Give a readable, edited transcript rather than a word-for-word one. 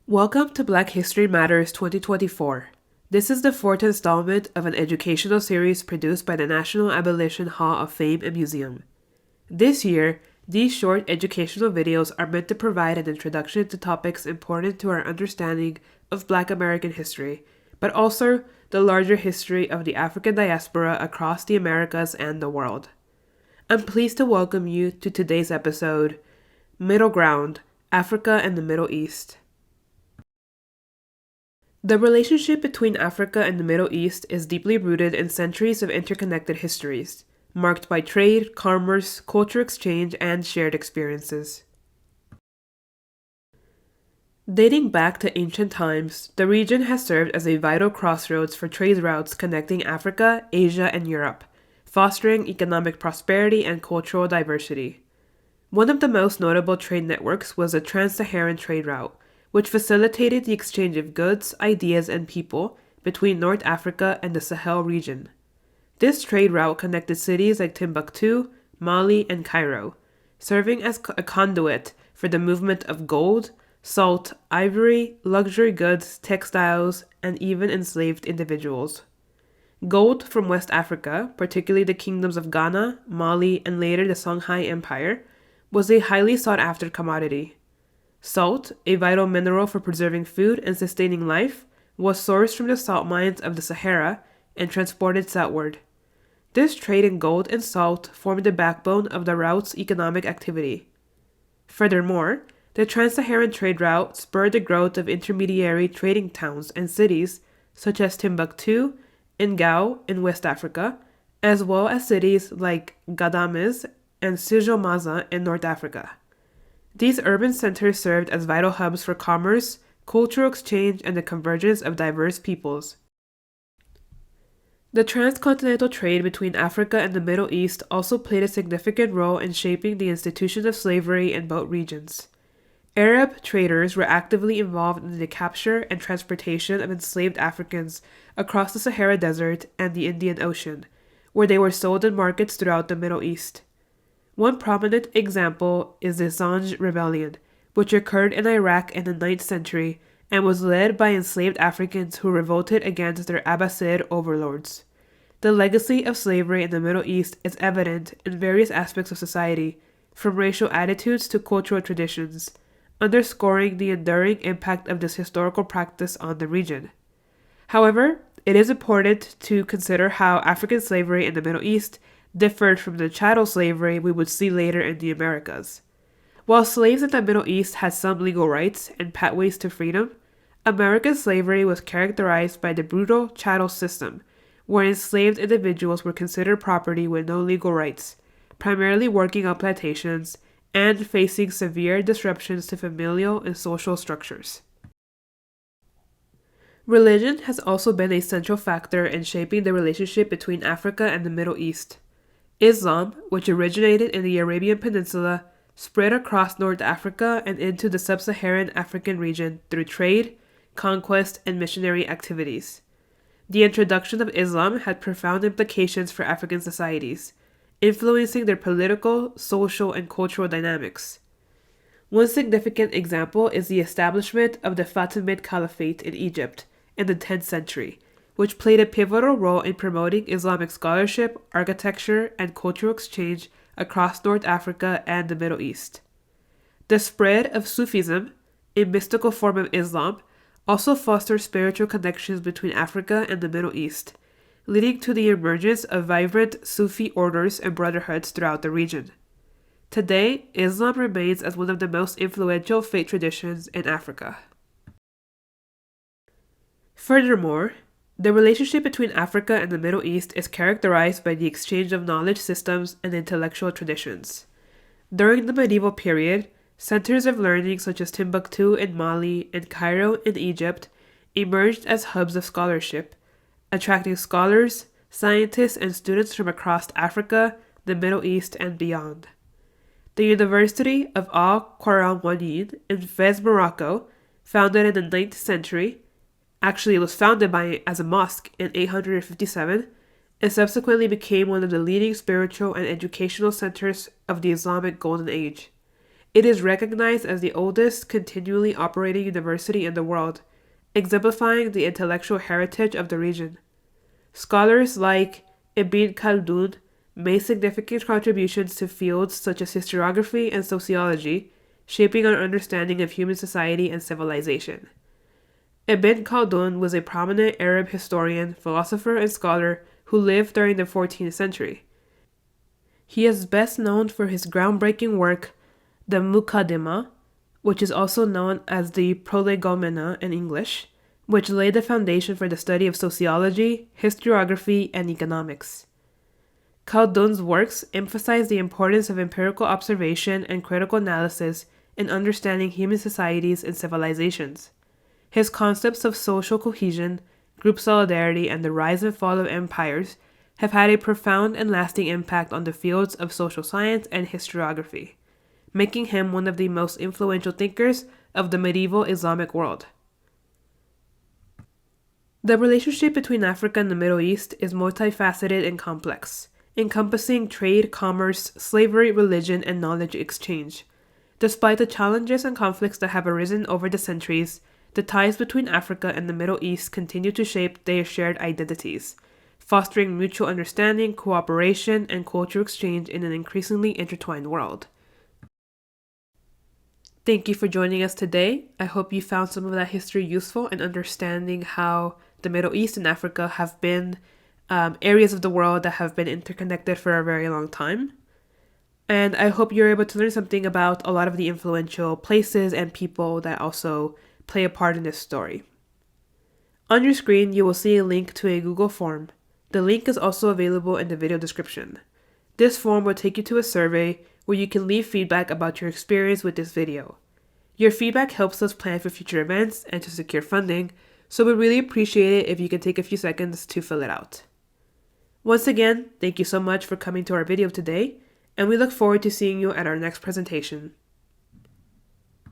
Welcome to Black History Matters 2024. This is the fourth installment of an educational series produced by the National Abolition Hall of Fame and Museum. This year, these short educational videos are meant to provide an introduction to topics important to our understanding of Black American history, but also the larger history of the African diaspora across the Americas and the world. I'm pleased to welcome you to today's episode, Middle Ground, Africa and the Middle East. The relationship between Africa and the Middle East is deeply rooted in centuries of interconnected histories, marked by trade, commerce, culture exchange, and shared experiences. Dating back to ancient times, the region has served as a vital crossroads for trade routes connecting Africa, Asia, and Europe, fostering economic prosperity and cultural diversity. One of the most notable trade networks was the Trans-Saharan trade route, which facilitated the exchange of goods, ideas, and people between North Africa and the Sahel region. This trade route connected cities like Timbuktu, Mali, and Cairo, serving as a conduit for the movement of gold, salt, ivory, luxury goods, textiles, and even enslaved individuals. Gold from West Africa, particularly the kingdoms of Ghana, Mali, and later the Songhai Empire, was a highly sought-after commodity. Salt, a vital mineral for preserving food and sustaining life, was sourced from the salt mines of the Sahara and transported southward. This trade in gold and salt formed the backbone of the route's economic activity. Furthermore, the Trans-Saharan trade route spurred the growth of intermediary trading towns and cities such as Timbuktu and Gao in West Africa, as well as cities like Ghadames and Sijomaza in North Africa. These urban centers served as vital hubs for commerce, cultural exchange, and the convergence of diverse peoples. The transcontinental trade between Africa and the Middle East also played a significant role in shaping the institution of slavery in both regions. Arab traders were actively involved in the capture and transportation of enslaved Africans across the Sahara Desert and the Indian Ocean, where they were sold in markets throughout the Middle East. One prominent example is the Zanj Rebellion, which occurred in Iraq in the 9th century and was led by enslaved Africans who revolted against their Abbasid overlords. The legacy of slavery in the Middle East is evident in various aspects of society, from racial attitudes to cultural traditions, underscoring the enduring impact of this historical practice on the region. However, it is important to consider how African slavery in the Middle East differed from the chattel slavery we would see later in the Americas. While slaves in the Middle East had some legal rights and pathways to freedom, American slavery was characterized by the brutal chattel system, where enslaved individuals were considered property with no legal rights, primarily working on plantations and facing severe disruptions to familial and social structures. Religion has also been a central factor in shaping the relationship between Africa and the Middle East. Islam, which originated in the Arabian Peninsula, spread across North Africa and into the sub-Saharan African region through trade, conquest, and missionary activities. The introduction of Islam had profound implications for African societies, influencing their political, social, and cultural dynamics. One significant example is the establishment of the Fatimid Caliphate in Egypt in the 10th century, which played a pivotal role in promoting Islamic scholarship, architecture, and cultural exchange across North Africa and the Middle East. The spread of Sufism, a mystical form of Islam, also fostered spiritual connections between Africa and the Middle East, leading to the emergence of vibrant Sufi orders and brotherhoods throughout the region. Today, Islam remains as one of the most influential faith traditions in Africa. Furthermore, the relationship between Africa and the Middle East is characterized by the exchange of knowledge systems and intellectual traditions. During the medieval period, centers of learning such as Timbuktu in Mali and Cairo in Egypt emerged as hubs of scholarship, attracting scholars, scientists, and students from across Africa, the Middle East, and beyond. The University of Al-Qarawiyyin in Fez, Morocco, founded in the 9th century, actually, it was founded as a mosque in 857 and subsequently became one of the leading spiritual and educational centers of the Islamic Golden Age. It is recognized as the oldest continually operating university in the world, exemplifying the intellectual heritage of the region. Scholars like Ibn Khaldun made significant contributions to fields such as historiography and sociology, shaping our understanding of human society and civilization. Ibn Khaldun was a prominent Arab historian, philosopher, and scholar who lived during the 14th century. He is best known for his groundbreaking work, the Muqaddimah, which is also known as the Prolegomena in English, which laid the foundation for the study of sociology, historiography, and economics. Khaldun's works emphasize the importance of empirical observation and critical analysis in understanding human societies and civilizations. His concepts of social cohesion, group solidarity, and the rise and fall of empires have had a profound and lasting impact on the fields of social science and historiography, making him one of the most influential thinkers of the medieval Islamic world. The relationship between Africa and the Middle East is multifaceted and complex, encompassing trade, commerce, slavery, religion, and knowledge exchange. Despite the challenges and conflicts that have arisen over the centuries, the ties between Africa and the Middle East continue to shape their shared identities, fostering mutual understanding, cooperation, and cultural exchange in an increasingly intertwined world. Thank you for joining us today. I hope you found some of that history useful in understanding how the Middle East and Africa have been areas of the world that have been interconnected for a very long time. And I hope you're able to learn something about a lot of the influential places and people that also play a part in this story. On your screen, you will see a link to a Google form. The link is also available in the video description. This form will take you to a survey where you can leave feedback about your experience with this video. Your feedback helps us plan for future events and to secure funding, so we'd really appreciate it if you can take a few seconds to fill it out. Once again, thank you so much for coming to our video today, and we look forward to seeing you at our next presentation.